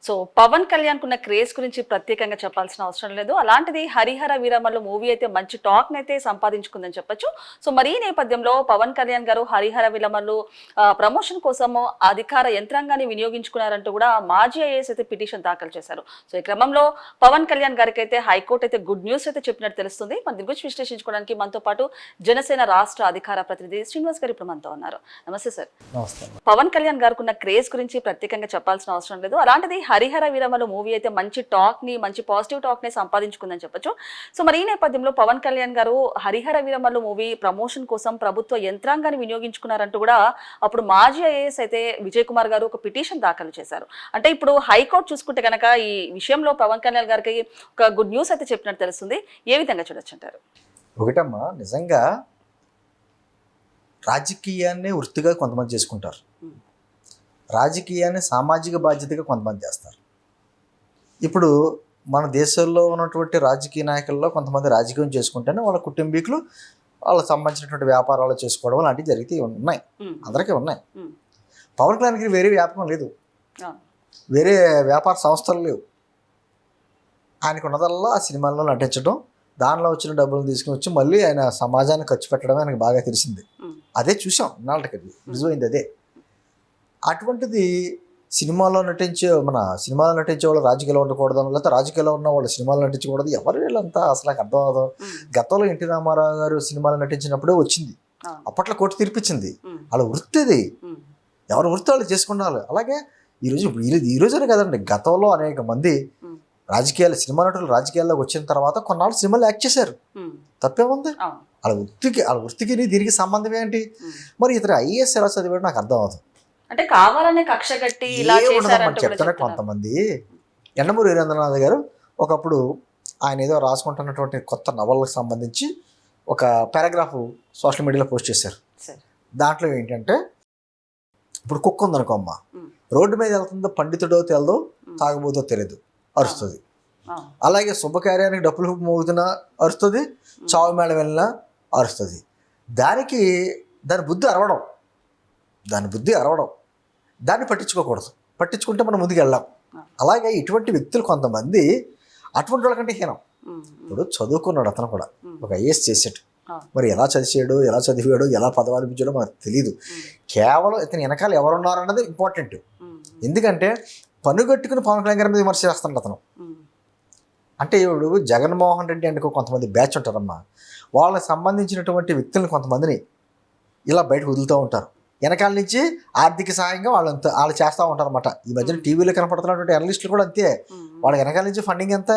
So Pawan Kalyan కున్న craze గురించి ప్రత్యేకంగా చెప్పాల్సిన అవసరం లేదు. అలాంటిది హరిహర వీరమల్లు మూవీ అయితే మంచి టాక్ నైతే సంపాదించుకుందని చెప్పొచ్చు. సో మరి ఈ నేపథ్యంలో పవన్ కళ్యాణ్ గారు హరిహర వీరమల్లు ప్రమోషన్ కోసము అధికార యంత్రాంగాన్ని వినియోగించుకున్నారంటూ కూడా మాజీ ఐఏఎస్ అయితే పిటిషన్ దాఖలు చేశారు. సో ఈ క్రమంలో పవన్ కళ్యాణ్ గారికి అయితే హైకోర్టు అయితే గుడ్ న్యూస్ అయితే చెప్పినట్టు తెలుస్తుంది. మన దీని గురించి విశ్లేషించుకోవడానికి మనతో పాటు జనసేన రాష్ట్ర అధికార ప్రతినిధి శ్రీనివాస్ గారు ఇప్పుడు మనతో ఉన్నారు. నమస్తే సార్. పవన్ కళ్యాణ్ గారికి ఉన్న క్రేజ్ గురించి ప్రత్యేకంగా చెప్పాల్సిన అవసరం లేదు. అలాంటిది హరిహర వీరమల్లు మూవీ అయితే మంచి పాజిటివ్ టాక్ ని సంపాదించుకుందని చెప్పొచ్చు. సో మరి ఈ నేపథ్యంలో పవన్ కళ్యాణ్ గారు హరిహర వీరమల్లు మూవీ ప్రమోషన్ కోసం ప్రభుత్వ యంత్రాంగాన్ని వినియోగించుకున్నారంటూ కూడా అప్పుడు మాజీ ఐఏఎస్ అయితే విజయ్ కుమార్ గారు ఒక పిటిషన్ దాఖలు చేశారు. అంటే ఇప్పుడు హైకోర్టు చూసుకుంటే కనుక ఈ విషయంలో పవన్ కళ్యాణ్ గారికి ఒక గుడ్ న్యూస్ అయితే చెప్పినట్టు తెలుస్తుంది. ఏ విధంగా చూడొచ్చు అంటారు? ఒకటమ్మా, నిజంగా రాజకీయాన్ని వృత్తిగా కొంతమంది చేసుకుంటారు, రాజకీయాన్ని సామాజిక బాధ్యతగా కొంతమంది చేస్తారు. ఇప్పుడు మన దేశంలో ఉన్నటువంటి రాజకీయ నాయకుల్లో కొంతమంది రాజకీయం చేసుకుంటేనే వాళ్ళ కుటుంబీకులు వాళ్ళకి సంబంధించినటువంటి వ్యాపారాలు చేసుకోవడం లాంటివి జరిగితే ఉన్నాయి, అందరికీ ఉన్నాయి. పవన్ కళ్యాణ్కి వేరే వ్యాపకం లేదు, వేరే వ్యాపార సంస్థలు లేవు. ఆయనకు ఉన్నదల్లా ఆ సినిమాల్లో నటించడం, దానిలో వచ్చిన డబ్బులు తీసుకుని వచ్చి మళ్ళీ ఆయన సమాజాన్ని ఖర్చు పెట్టడం ఆయనకు బాగా తెలిసింది. అదే చూసాం నాళ్ళకి, రుజువైంది అదే. అటువంటిది సినిమాలో నటించే వాళ్ళు రాజకీయాల్లో ఉండకూడదు, లేకపోతే రాజకీయాల్లో ఉన్న వాళ్ళు సినిమాలో నటించకూడదు, ఎవరు వీళ్ళంతా అసలు నాకు అర్థం అవ్వదు. గతంలో ఎన్టీ రామారావు గారు సినిమాలో నటించినప్పుడే వచ్చింది, అప్పట్లో కోర్టు తీర్పిచ్చింది. వాళ్ళ వృత్తి అది, ఎవరి వృత్తి వాళ్ళు చేసుకున్నారు. అలాగే ఈ రోజునే కదండి, గతంలో అనేక మంది సినిమా నటులు రాజకీయాల్లోకి వచ్చిన తర్వాత కొన్నాళ్ళు సినిమాలు యాక్ట్ చేశారు, తప్పేముంది? వాళ్ళ వృత్తికి దీనికి సంబంధం ఏంటి? మరి ఇతర ఐఏఎస్ ఎలా చదివాడు నాకు అర్థం అవుతుంది. అంటే కావాలనే కక్ష కట్టి చెప్తారు కొంతమంది. యండమూరి వీరేంద్రనాథ్ గారు ఒకప్పుడు ఆయన ఏదో రాసుకుంటున్నటువంటి కొత్త నవలకు సంబంధించి ఒక పారాగ్రాఫ్ సోషల్ మీడియాలో పోస్ట్ చేశారు. దాంట్లో ఏంటంటే, ఇప్పుడు కుక్క ఉందనుకోమ్మ, రోడ్డు మీద వెళ్తుందో పండితుడో తెలదో తాగబోతో తెలియదు, అరుస్తుంది. అలాగే శుభకార్యానికి డప్పులు మోగుతున్నా అరుస్తుంది, చావు మేళ వెళ్ళినా అరుస్తుంది. దాని బుద్ధి అరవడం, దాన్ని పట్టించుకోకూడదు. పట్టించుకుంటే మనం ముందుకు వెళ్ళాం. అలాగే ఇటువంటి వ్యక్తులు కొంతమంది అటువంటి వాళ్ళకంటే హీనం. ఇప్పుడు చదువుకున్నాడు అతను కూడా, ఒక ఐఏఎస్ చేసాడు. మరి ఎలా చదివాడు, ఎలా పదవి అనిపించాడో మనకు తెలియదు. కేవలం ఇతని వెనకాల ఎవరున్నారు అన్నది ఇంపార్టెంట్. ఎందుకంటే పనుగట్టుకుని పవన్ కళ్యాణ్ గారి మీద విమర్శ చేస్తున్నాడు అతను. అంటే ఇప్పుడు జగన్మోహన్ రెడ్డి అంటే కొంతమంది బ్యాచ్ ఉంటారమ్మా, వాళ్ళకి సంబంధించినటువంటి వ్యక్తులను కొంతమందిని ఇలా బయటకు వదులుతూ ఉంటారు. వెనకాల నుంచి ఆర్థిక సహాయంగా వాళ్ళు చేస్తూ ఉంటారు అన్నమాట. ఈ మధ్యన టీవీలో కనపడుతున్నటువంటి అనలిస్టులు కూడా అంతే, వాళ్ళ వెనకాల నుంచి ఫండింగ్ అంతా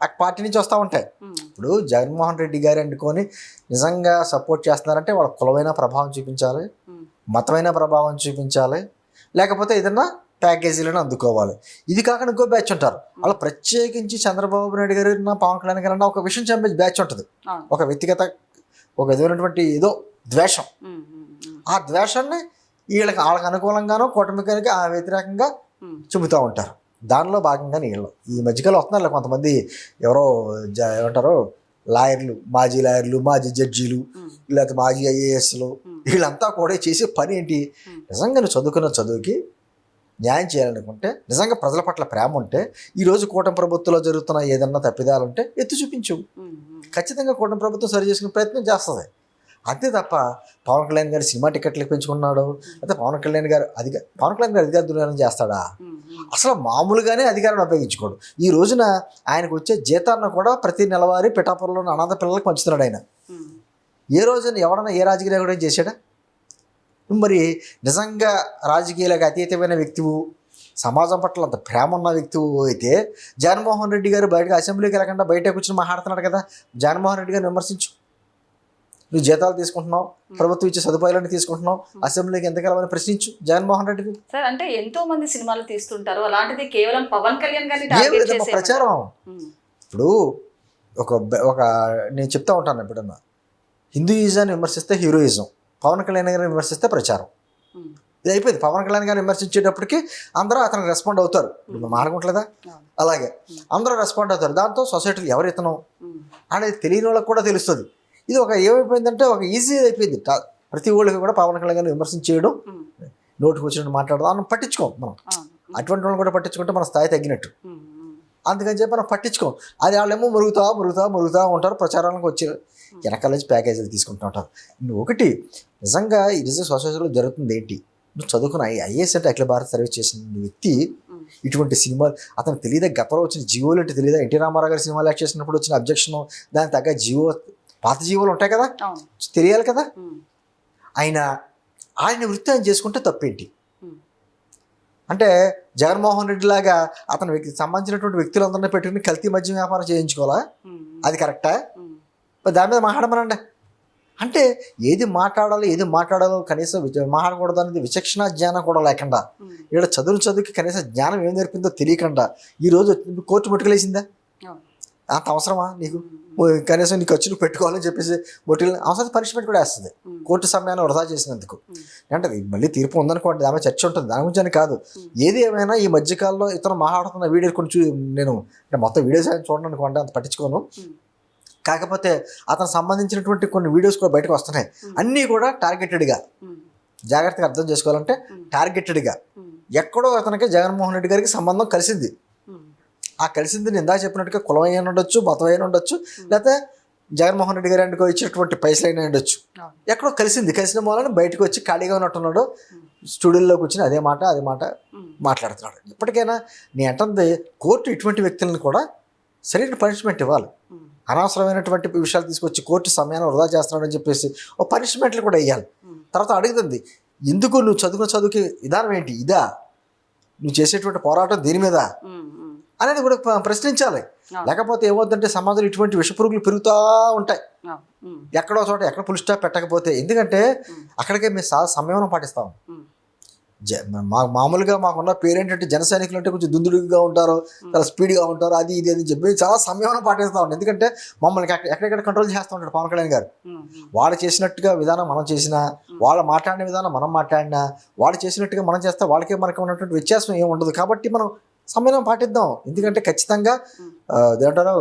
ఆ పార్టీ నుంచి వస్తూ ఉంటాయి. ఇప్పుడు జగన్మోహన్ రెడ్డి గారు అనుకొని నిజంగా సపోర్ట్ చేస్తున్నారంటే వాళ్ళ కులమైన ప్రభావం చూపించాలి, మతమైన ప్రభావం చూపించాలి, లేకపోతే ఏదన్నా ప్యాకేజీలను అందుకోవాలి. ఇది కాకుండా ఇంకో బ్యాచ్ ఉంటారు, వాళ్ళు ప్రత్యేకించి చంద్రబాబు నాయుడు గారు పవన్ కళ్యాణ్ గారు ఒక విషయం చంపే బ్యాచ్ ఉంటుంది. ఒక వ్యక్తిగత ఒక విధమైనటువంటి ఏదో ద్వేషం, ఆ ద్వేషాన్ని వాళ్ళకి అనుకూలంగానో కూటమికి వ్యతిరేకంగా చెబుతూ ఉంటారు. దానిలో భాగంగానే వీళ్ళు ఈ మధ్యకాలం వస్తున్నారు కొంతమంది, ఎవరో ఏమంటారో లాయర్లు, మాజీ జడ్జీలు, లేకపోతే మాజీ ఐఏఎస్లు, వీళ్ళంతా కూడా చేసే పని ఏంటి? నిజంగా నువ్వు చదువుకున్న చదువుకి న్యాయం చేయాలనుకుంటే, నిజంగా ప్రజల పట్ల ప్రేమ ఉంటే, ఈరోజు కూటమి ప్రభుత్వంలో జరుగుతున్న ఏదన్నా తప్పిదాలుంటే ఎత్తి చూపించు. ఖచ్చితంగా కూటమి ప్రభుత్వం సరి చేసుకునే ప్రయత్నం చేస్తుంది. అంతే తప్ప పవన్ కళ్యాణ్ గారు సినిమా టికెట్లు పెంచుకున్నాడు, అయితే పవన్ కళ్యాణ్ గారు అధికార దుర్వినియోగం చేస్తాడా? అసలు మామూలుగానే అధికారాన్ని ఉపయోగించుకోడు. ఈ రోజున ఆయనకు వచ్చే జీతాన్ని కూడా ప్రతి నెలవారీ పిఠాపురంలోని అనాథ పిల్లలకు పంచుతున్నాడు ఆయన. ఏ రోజున ఎవడన్నా ఏ రాజకీయ కూడా చేశాడా? మరి నిజంగా రాజకీయాలకు అతీతమైన వ్యక్తివు, సమాజం పట్ల అంత ప్రేమ ఉన్న వ్యక్తివు అయితే జగన్మోహన్ రెడ్డి గారు బయటకు అసెంబ్లీకి వెళ్ళకుండా బయట కూర్చొని మాట్లాడుతున్నాడు కదా. జగన్మోహన్ రెడ్డి గారిని విమర్శించు. నువ్వు జీతాలు తీసుకుంటున్నావు, ప్రభుత్వం ఇచ్చే సదుపాయాలను తీసుకుంటున్నావు, అసెంబ్లీకి ఎంతకాలమని ప్రశ్నించు జగన్మోహన్ రెడ్డిని. సార్, అంటే ఎంతో మంది సినిమాలు తీస్తుంటారు, అలాంటిది కేవలం పవన్ కళ్యాణ్ గారిని ప్రచారం. ఇప్పుడు ఒక నేను చెప్తా ఉంటాను, ఎప్పుడన్నా హిందూయిజాన్ని విమర్శిస్తే హీరోయిజం, పవన్ కళ్యాణ్ గారిని విమర్శిస్తే ప్రచారం. ఇది అయిపోయింది. పవన్ కళ్యాణ్ గారిని విమర్శించేటప్పటికి అందరూ అతనికి రెస్పాండ్ అవుతారు. ఇప్పుడు మాట్లాడట్లేదా? అలాగే అందరూ రెస్పాండ్ అవుతారు. దాంతో సొసైటీలో ఎవరు ఇతను అనేది తెలియని వాళ్ళకి కూడా తెలుస్తుంది. ఇది ఏమైపోయిందంటే ఒక ఈజీ అయిపోయింది. ప్రతి ఊళ్ళకి కూడా పవన్ కళ్యాణ్ గారిని విమర్శించేయడం, నోటికి వచ్చినట్టు మాట్లాడదాం, పట్టించుకోం మనం. అటువంటి వాళ్ళని కూడా పట్టించుకుంటే మన స్థాయి తగ్గినట్టు. అందుకని చెప్పి మనం పట్టించుకోం. అది వాళ్ళేమో మురుగుతా ఉంటారు, ప్రచారానికి వచ్చి వెనకాల నుంచి ప్యాకేజీలు తీసుకుంటూ ఉంటారు. నువ్వు ఒకటి నిజంగా ఈ రిజర్వ్ సొసైటీలో జరుగుతుంది ఏంటి, నువ్వు చదువుకున్న ఐఏఎస్ అంటే అఖిల భారత సర్వీస్ చేసిన వ్యక్తి ఇటువంటి సినిమాలు అతనికి తెలియదా, గతంలో వచ్చిన జీవోలు అంటే తెలియదా, ఎన్టీ రామారావు గారి సినిమాలు యాక్ట్ చేసినప్పుడు వచ్చిన అబ్జెక్షన్, దానికి తగ్గ పాత జీవోలు ఉంటాయి కదా, తెలియాలి కదా. ఆయన వృత్తి ఆయన చేసుకుంటే తప్పేంటి అంటే, జగన్మోహన్ రెడ్డి లాగా అతని సంబంధించినటువంటి వ్యక్తులందరినీ పెట్టుకుని కల్తీ మద్యం వ్యాపారం చేయించుకోవాలా, అది కరెక్టా? దాని మీద మాట్లాడమనండి. అంటే ఏది మాట్లాడాలో కనీసం మాట్లాడకూడదు అనేది విచక్షణ జ్ఞానం కూడా లేకుండా, ఇక్కడ చదువుకి కనీసం జ్ఞానం ఏం నేర్పిందో తెలియకుండా ఈరోజు కోర్టు ముట్టుకలేసిందా? అంత అవసరమా నీకు? కనీసం నీ ఖర్చులు పెట్టుకోవాలని చెప్పేసి బొట్టిల్ అవసరం పనిష్మెంట్ కూడా వేస్తుంది కోర్టు సమయాన్ని వృధా చేసినందుకు. అంటే మళ్ళీ తీర్పు ఉందనుకోండి, దాని చర్చ ఉంటుంది, దాని గురించి అని కాదు. ఏది ఏమైనా ఈ మధ్యకాలంలో ఇతను మాట్లాడుతున్న వీడియో కొన్ని నేను అంటే మొత్తం వీడియోస్ ఆయన చూడండి అనుకోండి, అంత పట్టించుకోను. కాకపోతే అతను సంబంధించినటువంటి కొన్ని వీడియోస్ కూడా బయటకు వస్తున్నాయి. అన్నీ కూడా టార్గెటెడ్గా, జాగ్రత్తగా అర్థం చేసుకోవాలంటే టార్గెటెడ్గా ఎక్కడో అతనికి జగన్మోహన్ రెడ్డి గారికి సంబంధం కలిసింది. ఆ కలిసింది నేను ఇందాక చెప్పినట్టుగా కులం అయినా ఉండొచ్చు, మతం అయినా ఉండొచ్చు, లేకపోతే జగన్మోహన్ రెడ్డి గారు అందుకో ఇచ్చినటువంటి పైసలు అయినా ఉండొచ్చు. ఎక్కడో కలిసిన మూలన బయటకు వచ్చి ఖాళీగా ఉన్నట్టున్నాడు, స్టూడియోలోకి వచ్చి అదే మాట మాట్లాడుతున్నాడు. ఇప్పటికైనా నేను అంటుంది కోర్టు ఇటువంటి వ్యక్తులను కూడా సరైన పనిష్మెంట్ ఇవ్వాలి. అనవసరమైనటువంటి విషయాలు తీసుకొచ్చి కోర్టు సమయాన్ని వృధా చేస్తున్నాడని చెప్పేసి ఓ పనిష్మెంట్లు కూడా వేయాలి. తర్వాత అడుగుతుంది, ఎందుకు నువ్వు చదువుకి విధానం ఏంటి, ఇదా నువ్వు చేసేటువంటి పోరాటం దీని మీద అనేది కూడా ప్రశ్నించాలి. లేకపోతే ఏమవుతుందంటే సమాజంలో ఇటువంటి విషపురుగులు పెరుగుతూ ఉంటాయి. ఎక్కడో చోట ఎక్కడ ఫుల్ స్టాప్ పెట్టకపోతే, ఎందుకంటే అక్కడికే మేము సంయమనం పాటిస్తాం. మామూలుగా మాకున్న పేరేంటంటే జన సైనికులు అంటే కొంచెం దుందుడుగా ఉంటారు, చాలా స్పీడ్గా ఉంటారు, అది ఇది అని చెప్పి చాలా సంయమనం పాటిస్తూ ఉంటాం. ఎందుకంటే మమ్మల్ని ఎక్కడెక్కడ కంట్రోల్ చేస్తూ ఉంటాడు పవన్ కళ్యాణ్ గారు. వాళ్ళు చేసినట్టుగా విధానం మనం చేసినా, వాళ్ళు మాట్లాడిన విధానం మనం మాట్లాడినా, వాళ్ళు చేసినట్టుగా మనం చేస్తే వాళ్ళకే మనకి ఉన్నటువంటి వ్యత్యాసం ఏమి ఉండదు. కాబట్టి మనం సమయం పాటిద్దాం. ఎందుకంటే ఖచ్చితంగా ఏమంటారు,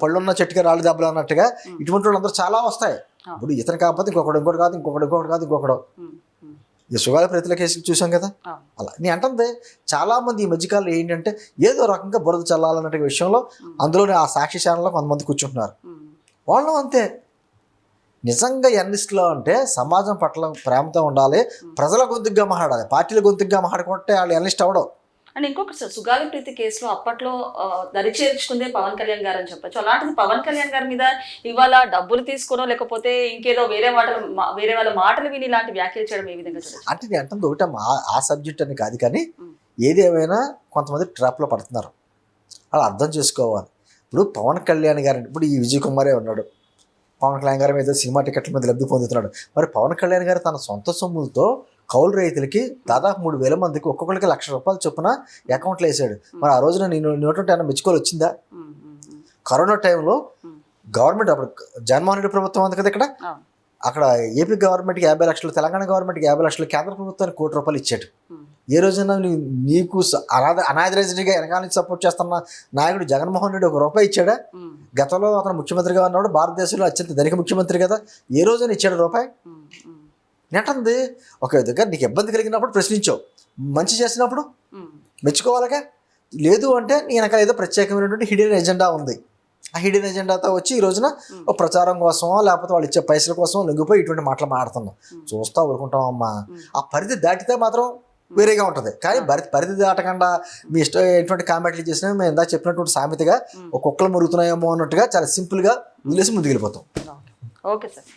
పళ్ళున్న చెట్టుగా రాళ్ళు దెబ్బలు అన్నట్టుగా ఇటువంటి వాళ్ళు అందరూ చాలా వస్తాయి. ఇప్పుడు ఇతను కాకపోతే ఇంకొకడు ఈ సుగాల ప్రతిల కేసులు చూసాం కదా. అలా నేను అంటుంది చాలా మంది ఈ మధ్యకాలంలో ఏంటంటే ఏదో రకంగా బురద చల్లాలన్నట్టు విషయంలో అందులోనే ఆ సాక్షి ఛానల్లో కొంతమంది కూర్చుంటున్నారు. వాళ్ళు అంతే. నిజంగా ఎన్నిస్ట్లో అంటే సమాజం పట్ల ప్రేమతో ఉండాలి, ప్రజల గొంతుగా మాట్లాడాలి, పార్టీల గొంతుగా మాట్లాడుకుంటే వాళ్ళు ఎన్నిస్ట్ అవడం. అండ్ ఇంకొకటి సార్, సుగాలి ప్రీతి కేసులో అప్పట్లో దరిచేర్చుకుందే పవన్ కళ్యాణ్ గారు అని చెప్పచ్చు. అలాంటిది పవన్ కళ్యాణ్ గారి మీద ఇవాళ డబ్బులు తీసుకోనో లేకపోతే ఇంకేదో వేరే వాళ్ళ మాటలు విని ఇలాంటి వ్యాఖ్యలు చేయడం ఏ విధంగా చూడచ్చు? అంటే నేను అంటుంది ఒకటే, ఆ సబ్జెక్ట్ అని కాదు, కానీ ఏది ఏమైనా కొంతమంది ట్రాప్లో పడుతున్నారు, అలా అర్థం చేసుకోవాలి. ఇప్పుడు పవన్ కళ్యాణ్ గారు, ఇప్పుడు ఈ విజయ్ కుమారే ఉన్నాడు, పవన్ కళ్యాణ్ గారి మీద సినిమా టికెట్ల మీద లబ్ధి పొందుతున్నాడు. మరి పవన్ కళ్యాణ్ గారు తన సొంత సొమ్ములతో కౌలు రైతులకి దాదాపు 3,000 మందికి ఒక్కొక్కరికి ₹1,00,000 చొప్పున అకౌంట్లో వేసాడు. మరి ఆ రోజున నేను ఏమైనా మెచ్చుకోవాలి వచ్చిందా? కరోనా టైంలో గవర్నమెంట్, అప్పుడు జగన్మోహన్ రెడ్డి ప్రభుత్వం ఉంది కదా ఇక్కడ, అక్కడ ఏపీ గవర్నమెంట్కి 50 లక్షలు, తెలంగాణ గవర్నమెంట్కి 50 లక్షలు, కేంద్ర ప్రభుత్వానికి ₹1,00,00,000 ఇచ్చాడు. ఏ రోజైనా నీకు అనాథరైజ్డ్గా వెనకాల నుంచి సపోర్ట్ చేస్తున్న నాయకుడు జగన్మోహన్ రెడ్డి ₹1 ఇచ్చాడా? గతంలో అతను ముఖ్యమంత్రిగా ఉన్నాడు, భారతదేశంలో అత్యంత ధనిక ముఖ్యమంత్రి కదా, ఏ రోజైనా ఇచ్చాడు ₹1? నెట్టంది ఒక దగ్గర నీకు ఇబ్బంది కలిగినప్పుడు ప్రశ్నించావు, మంచి చేసినప్పుడు మెచ్చుకోవాలగా. లేదు అంటే నీ వెనకాల ఏదో ప్రత్యేకమైనటువంటి హిడెన్ ఎజెండా ఉంది. ఆ హిడెన్ ఎజెండాతో వచ్చి ఈ రోజున ఒక ప్రచారం కోసమో లేకపోతే వాళ్ళు ఇచ్చే పైసల కోసమో లొంగిపోయి ఇటువంటి మాటలు మాట్లాడుతున్నాం. చూస్తా ఊరుకుంటామమ్మా. ఆ పరిధి దాటితే మాత్రం వేరేగా ఉంటుంది. కానీ పరిధి దాటకుండా మీ ఇష్టం ఎటువంటి కామెంట్లు చేసినా మేము ఇందాక చెప్పినటువంటి సామెతగా ఒక కుక్కలు మురుగుతున్నాయేమో అన్నట్టుగా చాలా సింపుల్గా వదిలేసి ముందుకు వెళ్ళిపోతాం. Okay sir.